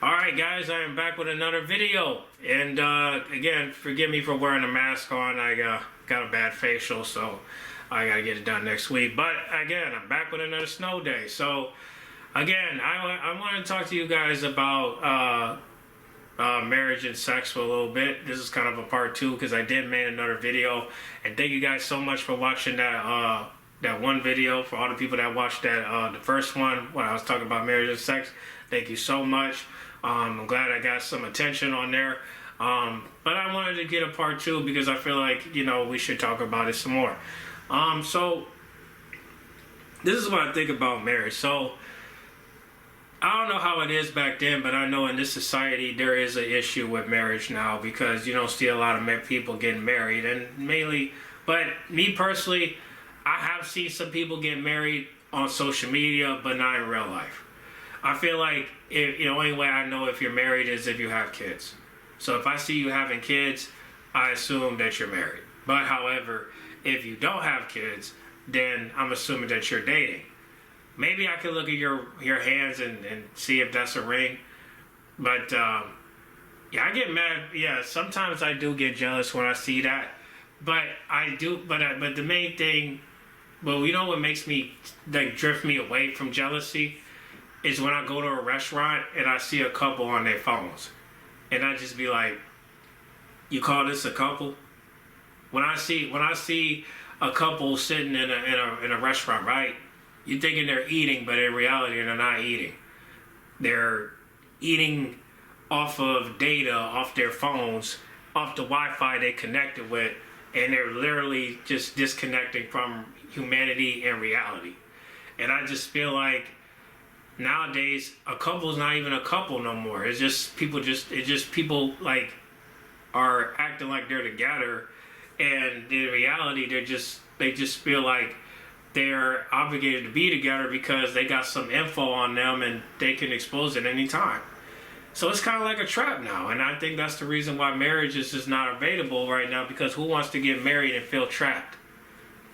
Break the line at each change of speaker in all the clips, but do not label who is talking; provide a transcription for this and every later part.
Alright guys, I am back with another video. And again, forgive me for wearing a mask on. I got a bad facial, so I gotta get it done next week. But again, I'm back with another snow day. So again, I want to talk to you guys about marriage and sex for a little bit. This is kind of a part 2 because I did make another video. And thank you guys so much for watching that one video. For all the people that watched that the first one when I was talking about marriage and sex, thank you so much. I'm glad I got some attention on there. But I wanted to get a part 2 because I feel like, you know, we should talk about it some more. So this is what I think about marriage. So I don't know how it is back then, but I know in this society there is an issue with marriage now because you don't see a lot of people getting married, and mainly, but me personally, I have seen some people get married on social media, but not in real life. I feel like the only way I know if you're married is if you have kids. So if I see you having kids, I assume that you're married. But however, if you don't have kids, then I'm assuming that you're dating. Maybe I could look at your hands and see if that's a ring. But yeah, I get mad. Yeah, sometimes I do get jealous when I see that. But I do. But the main thing, well, you know what makes me drift me away from jealousy is when I go to a restaurant and I see a couple on their phones, and I just be like, "You call this a couple?" When I see a couple sitting in a restaurant, right? You're thinking they're eating, but in reality, they're not eating. They're eating off of data, off their phones, off the Wi-Fi they connected with, and they're literally just disconnecting from humanity and reality. And I just feel like nowadays a couple's not even a couple no more. It's just people like are acting like they're together, and in reality they just feel like they're obligated to be together because they got some info on them and they can expose it any time. So it's kind of like a trap now, and I think that's the reason why marriage is just not available right now, because who wants to get married and feel trapped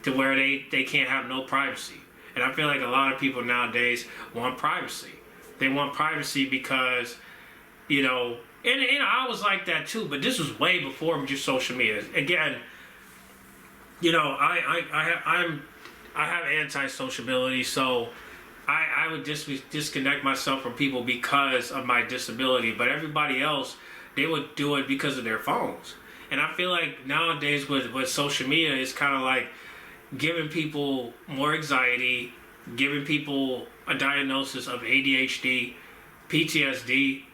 to where they can't have no privacy? And I feel like a lot of people nowadays want privacy. They want privacy because, and I was like that too, but this was way before just social media. Again, I have anti-sociability, so I would disconnect myself from people because of my disability. But everybody else, they would do it because of their phones. And I feel like nowadays with social media, it's kind of like giving people more anxiety, giving people a diagnosis of ADHD, PTSD.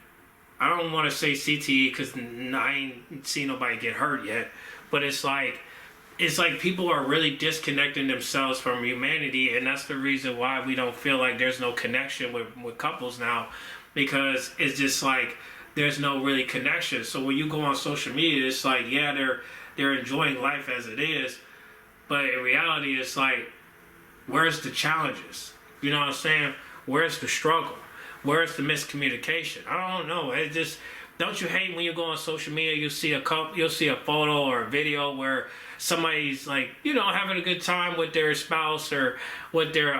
I don't want to say CTE because I ain't seen nobody get hurt yet, but it's like people are really disconnecting themselves from humanity, and that's the reason why we don't feel like there's no connection with couples now, because it's just like there's no really connection. So when you go on social media, it's like, yeah, they're enjoying life as it is, but in reality, it's like, where's the challenges? You know what I'm saying? Where's the struggle? Where's the miscommunication? I don't know. It just, don't you hate when you go on social media, you'll see a photo or a video where somebody's like, having a good time with their spouse or with their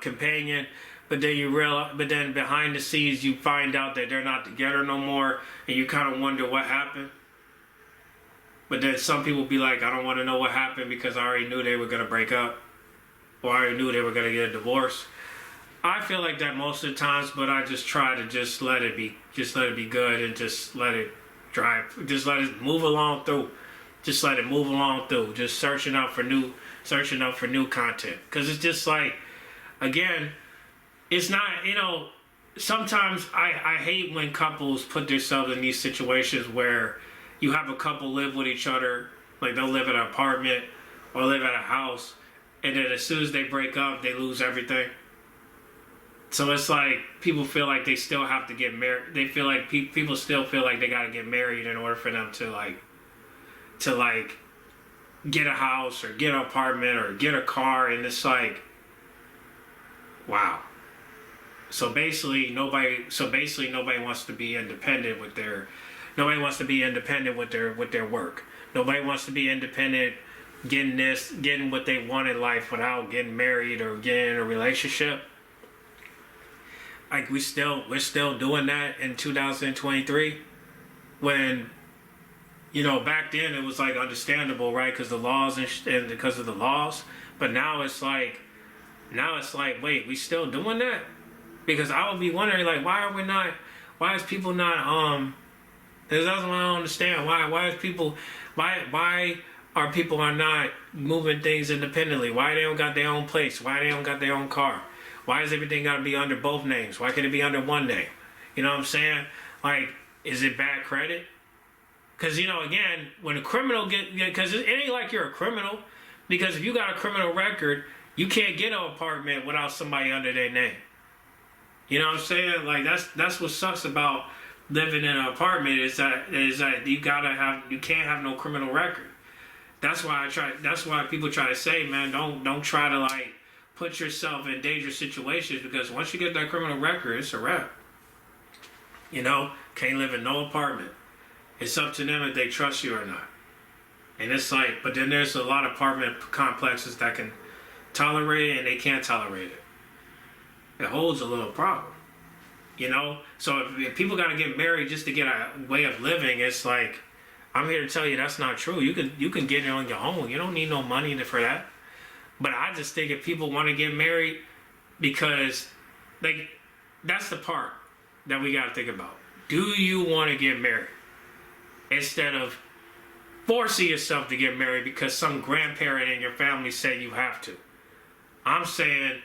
companion, but then behind the scenes you find out that they're not together no more, and you kind of wonder what happened. But then some people be like, I don't want to know what happened because I already knew they were going to break up, or I already knew they were going to get a divorce. I feel like that most of the times, but I just try to just let it be good and just let it drive, just let it move along through, just let it move along through, just searching out for new content. Because it's just like, again, it's not, sometimes I hate when couples put themselves in these situations where you have a couple live with each other, like they'll live in an apartment or live at a house, and then as soon as they break up, they lose everything. So it's like people feel like they still have to get married. They feel like people still feel like they got to get married in order for them to get a house or get an apartment or get a car. And it's like, wow. So basically nobody wants to be independent with their work. Nobody wants to be independent, getting what they want in life without getting married or getting in a relationship. Like we're still doing that in 2023 when, you know, back then it was like understandable, right? Because the laws and because of the laws. But now it's like, wait, we still doing that? Because I would be wondering, like, why is people not, that's what I don't understand. Why are people not moving things independently? Why they don't got their own place? Why they don't got their own car? Why is everything got to be under both names? Why can't it be under one name? You know what I'm saying? Like, is it bad credit? Because, you know, again, when a criminal because it ain't like you're a criminal. Because if you got a criminal record, you can't get an apartment without somebody under their name. You know what I'm saying? Like, that's what sucks about living in an apartment is that you can't have no criminal record. That's why people try to say, man, don't try to like put yourself in dangerous situations, because once you get that criminal record, it's a wrap. You know, can't live in no apartment. It's up to them if they trust you or not. And it's like, but then there's a lot of apartment complexes that can tolerate it and they can't tolerate it. It holds a little problem. You know? So if people got to get married just to get a way of living, it's like, I'm here to tell you that's not true. You can get it on your own. You don't need no money for that. But I just think if people want to get married, because like that's the part that we got to think about. Do you want to get married? Instead of forcing yourself to get married because some grandparent in your family said you have to. I'm saying,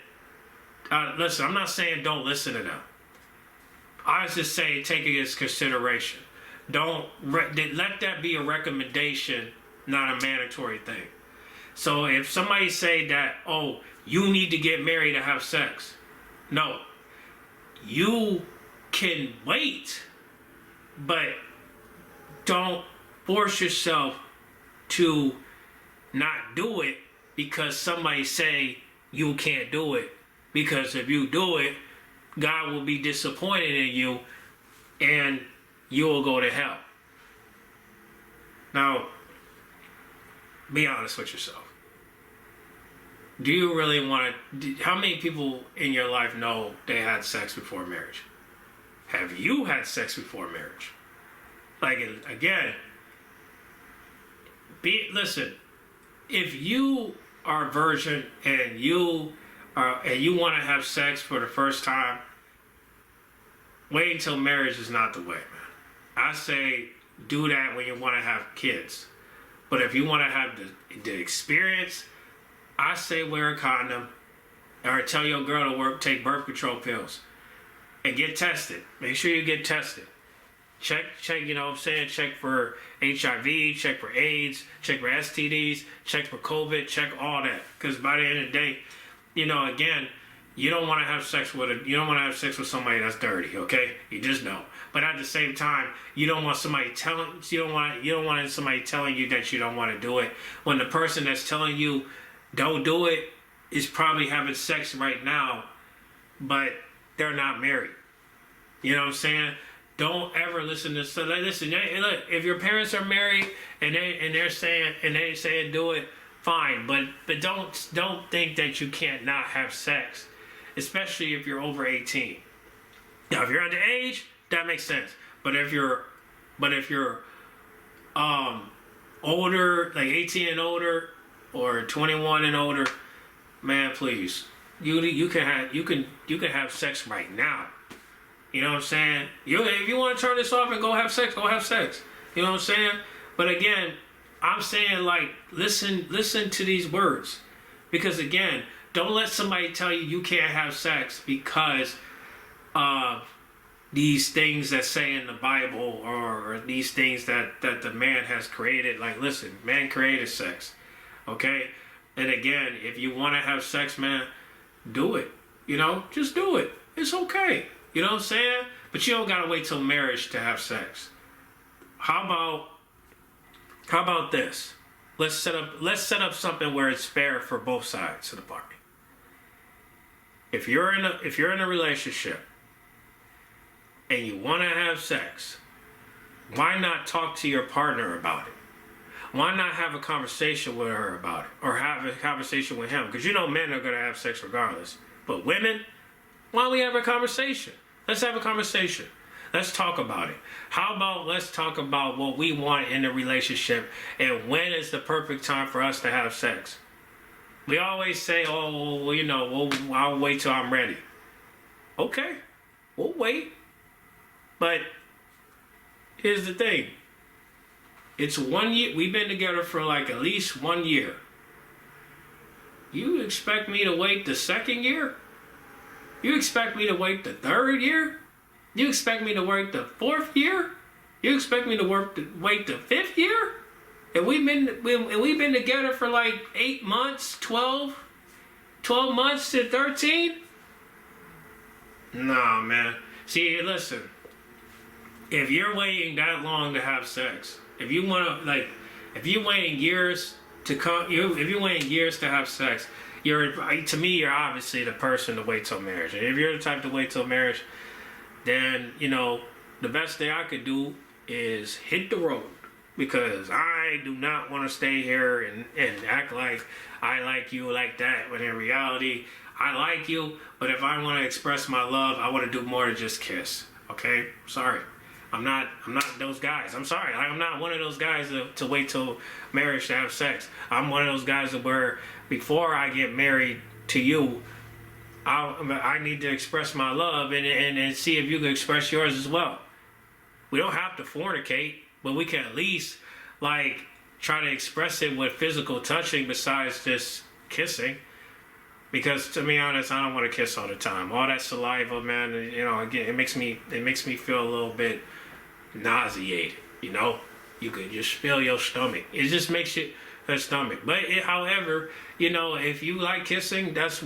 listen, I'm not saying don't listen to them. I was just saying take it as consideration. Don't let that be a recommendation, not a mandatory thing. So if somebody say that, oh, you need to get married to have sex. No. You can wait, but don't force yourself to not do it because somebody say you can't do it. Because if you do it, God will be disappointed in you and you will go to hell. Now, be honest with yourself. Do you really want to... How many people in your life know they had sex before marriage? Have you had sex before marriage? Like, again, listen, if you are a virgin and you want to have sex for the first time, wait until marriage is not the way, man. I say do that when you want to have kids. But if you want to have the experience, I say wear a condom, or tell your girl to take birth control pills and get tested. Make sure you get tested. Check, you know what I'm saying? Check for HIV, check for AIDS, check for STDs, check for COVID, check all that. Because by the end of the day, you know, again, you don't want to have sex with somebody that's dirty, okay? You just know. But at the same time, you don't want somebody telling you that you don't want to do it, when the person that's telling you don't do it is probably having sex right now, but they're not married. You know what I'm saying? Don't ever listen to... So listen, look, if your parents are married and they're saying do it, fine. But don't think that you can't not have sex, especially if you're over 18. Now, if you're underage, that makes sense. But if you're older, like 18 and older, or 21 and older, man, please, you can have sex right now. You know what I'm saying? If you want to turn this off and go have sex, go have sex. You know what I'm saying? But again, I'm saying, like, listen to these words, because again, don't let somebody tell you can't have sex because of these things that say in the Bible, or these things that the man has created. Like, listen, man created sex. Okay? And again, if you want to have sex, man, do it. You know, just do it. It's okay. You know what I'm saying? But you don't gotta wait till marriage to have sex. How about this? Let's set up something where it's fair for both sides of the party. If you're in a relationship and you want to have sex, why not talk to your partner about it? Why not have a conversation with her about it, or have a conversation with him? Because you know men are going to have sex regardless. But women, why don't we have a conversation? Let's have a conversation. Let's talk about it. How about let's talk about what we want in a relationship and when is the perfect time for us to have sex? We always say, oh, well, you know, I'll wait till I'm ready. Okay, we'll wait. But here's the thing. It's 1 year. We've been together for like at least 1 year. You expect me to wait the second year? You expect me to wait the third year? You expect me to wait the fourth year? You expect me to wait the fifth year? And we've been together for like 8 months, 12 months to 13? Nah, man. See, listen. If you're waiting that long to have sex, if you're waiting years to come, if you're waiting years to have sex, to me, you're obviously the person to wait till marriage. And if you're the type to wait till marriage, then, you know, the best thing I could do is hit the road. Because I do not want to stay here and act like I like you like that, when in reality, I like you, but if I want to express my love, I want to do more than just kiss. Okay? Sorry. I'm not those guys. I'm sorry. I'm not one of those guys to wait till marriage to have sex. I'm one of those guys where before I get married to you, I need to express my love and see if you can express yours as well. We don't have to fornicate, but we can at least like try to express it with physical touching besides just kissing. Because to be honest, I don't want to kiss all the time. All that saliva, man, you know, again, it makes me feel a little bit nauseated. You know, you could just feel your stomach. It just makes you your stomach. But however, you know, if you like kissing, that's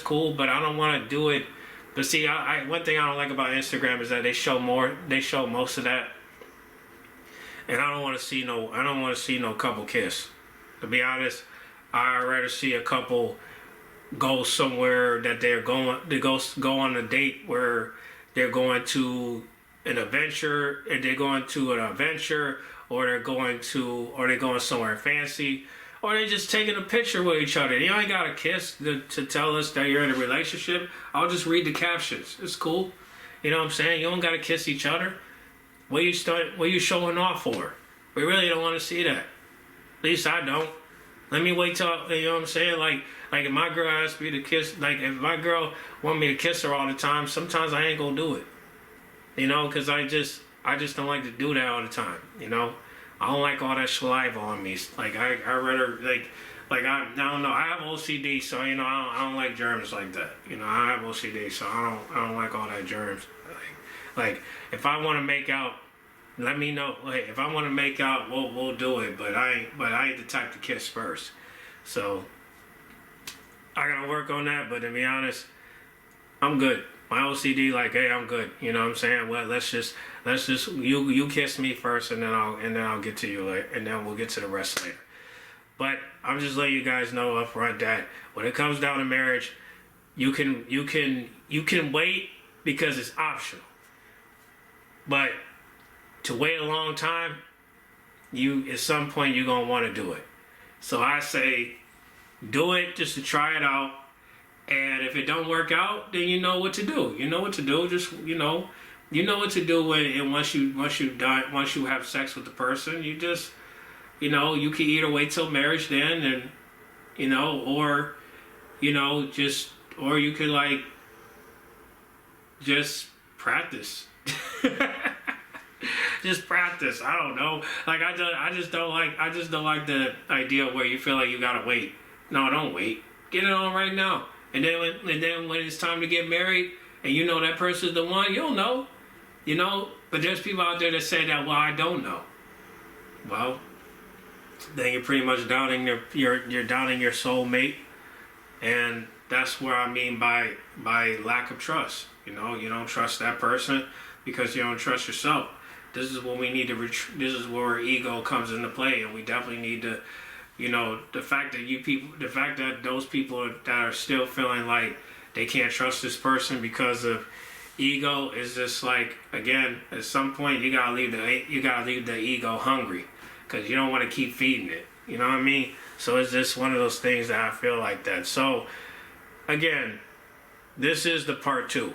cool. But I don't want to do it. But see, one thing I don't like about Instagram is that they show most of that. And I don't want to see no couple kiss. To be honest, I'd rather see a couple go somewhere that they go on a date where they're going to an adventure, or they're going somewhere fancy, or they're just taking a picture with each other. You ain't got to kiss to tell us that you're in a relationship. I'll just read the captions. It's cool. You know what I'm saying? You don't got to kiss each other. What you showing off for? We really don't want to see that. At least I don't. Let me wait till, you know what I'm saying? Like if my girl asks me to kiss, like if my girl want me to kiss her all the time, sometimes I ain't gonna do it. You know, because I just don't like to do that all the time. You know, I don't like all that saliva on me. Like I rather I don't know. I have OCD, so you know I don't like germs like that. You know, I have OCD, so I don't like all that germs. Like if I want to make out, let me know. Like if I want to make out, we'll do it. But I ain't the type to kiss first. So I gotta work on that. But to be honest, I'm good. My OCD, like, hey, I'm good. You know what I'm saying? Well, let's just you kiss me first, and then I'll get to you later, and then we'll get to the rest later. But I'm just letting you guys know up front that when it comes down to marriage, you can wait because it's optional. But to wait a long time, at some point you're gonna want to do it. So I say, do it just to try it out. And if it don't work out, then you know what to do. You know what to do. Just you know what to do. And once you have sex with the person, you just you can either wait till marriage then, and or you could like just practice. Just practice. I don't know. Like I just don't like the idea where you feel like you gotta wait. No, don't wait. Get it on right now. And then when it's time to get married, and you know that person's the one, you'll know. You know. But there's people out there that say that, well, I don't know. Well, then you're pretty much doubting you're doubting your soulmate, and that's where I mean by lack of trust. You know, you don't trust that person because you don't trust yourself. This is what we need to. This is where ego comes into play, and we definitely need to. You know, the fact that those people that are still feeling like they can't trust this person because of ego is just like, again, at some point you gotta leave the ego hungry, because you don't want to keep feeding it. You know what I mean? So it's just one of those things that I feel like that. So again, this is the part 2.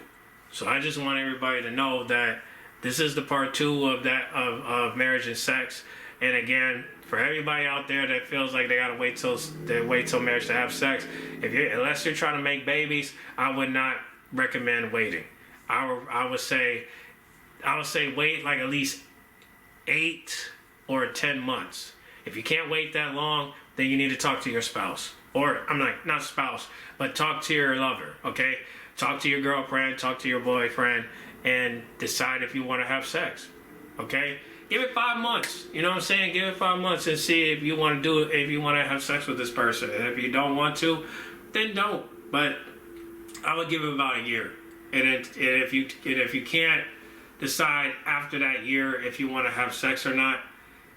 So I just want everybody to know that this is the part 2 of that of marriage and sex. And again, for everybody out there that feels like they gotta wait till marriage to have sex, unless you're trying to make babies, I would not recommend waiting. I would say wait like at least 8 or 10 months. If you can't wait that long, then you need to talk to your spouse. Or I'm like, not spouse, but talk to your lover, okay? Talk to your girlfriend, talk to your boyfriend, and decide if you want to have sex, okay? Give it 5 months, you know what I'm saying? Give it 5 months and see if you want to have sex with this person. And if you don't want to, then don't. But I would give it about a year. And if you can't decide after that year if you want to have sex or not,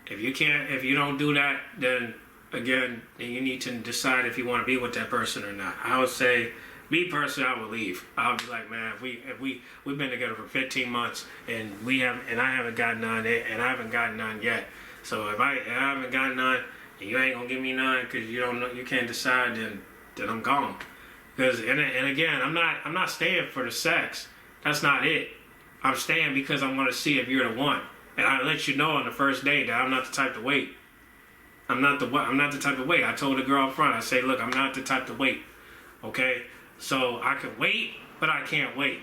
if you don't do that, then again, you need to decide if you want to be with that person or not. I would say, me personally, I would leave. I would be like, man, if we've been together for 15 months and I haven't gotten none, and I haven't gotten none yet. So if I haven't gotten none, and you ain't gonna give me none because you can't decide, then I'm gone. Because and again, I'm not staying for the sex. That's not it. I'm staying because I want to see if you're the one. And I let you know on the first date that I'm not the type to wait. I'm not the type to wait. I told the girl up front, I say, look, I'm not the type to wait. Okay? So I can wait, but I can't wait.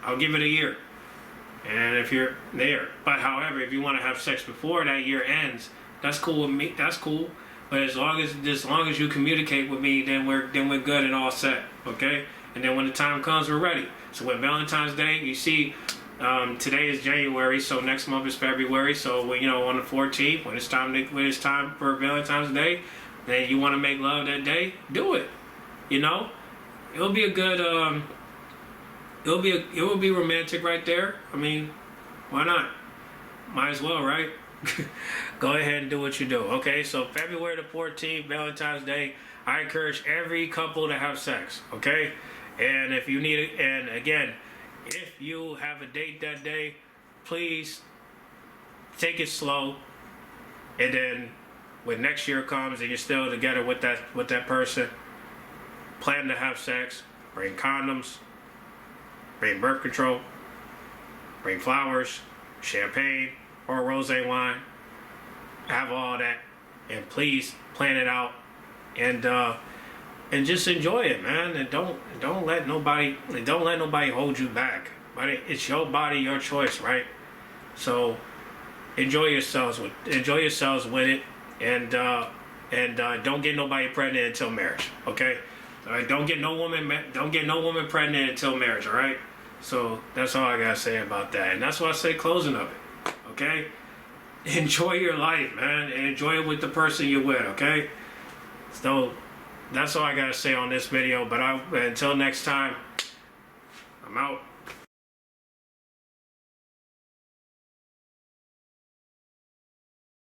I'll give it a year. And if you're there. But however, if you want to have sex before that year ends, that's cool with me. That's cool. But as long as you communicate with me, then we're good and all set. Okay? And then when the time comes, we're ready. So when Valentine's Day, you see, today is January, so next month is February. So on the 14th, when it's time for Valentine's Day, then you want to make love that day, do it. It'll be a good. It will be romantic right there. I mean, why not? Might as well, right? Go ahead and do what you do. Okay, so February the 14th, Valentine's Day. I encourage every couple to have sex. Okay, and if you need it, and again, if you have a date that day, please take it slow. And then when next year comes and you're still together with that person, plan to have sex. Bring condoms. Bring birth control. Bring flowers, champagne, or rosé wine. Have all that, and please plan it out, and just enjoy it, man. And don't let nobody hold you back. But it's your body, your choice, right? So enjoy yourselves with it, and don't get nobody pregnant until marriage. Okay, all right. Don't get no woman pregnant until marriage. All right. So that's all I gotta say about that, and that's why I say closing of it. Okay. Enjoy your life, man, and enjoy it with the person you're with. Okay. So that's all I gotta say on this video. But until next time, I'm out.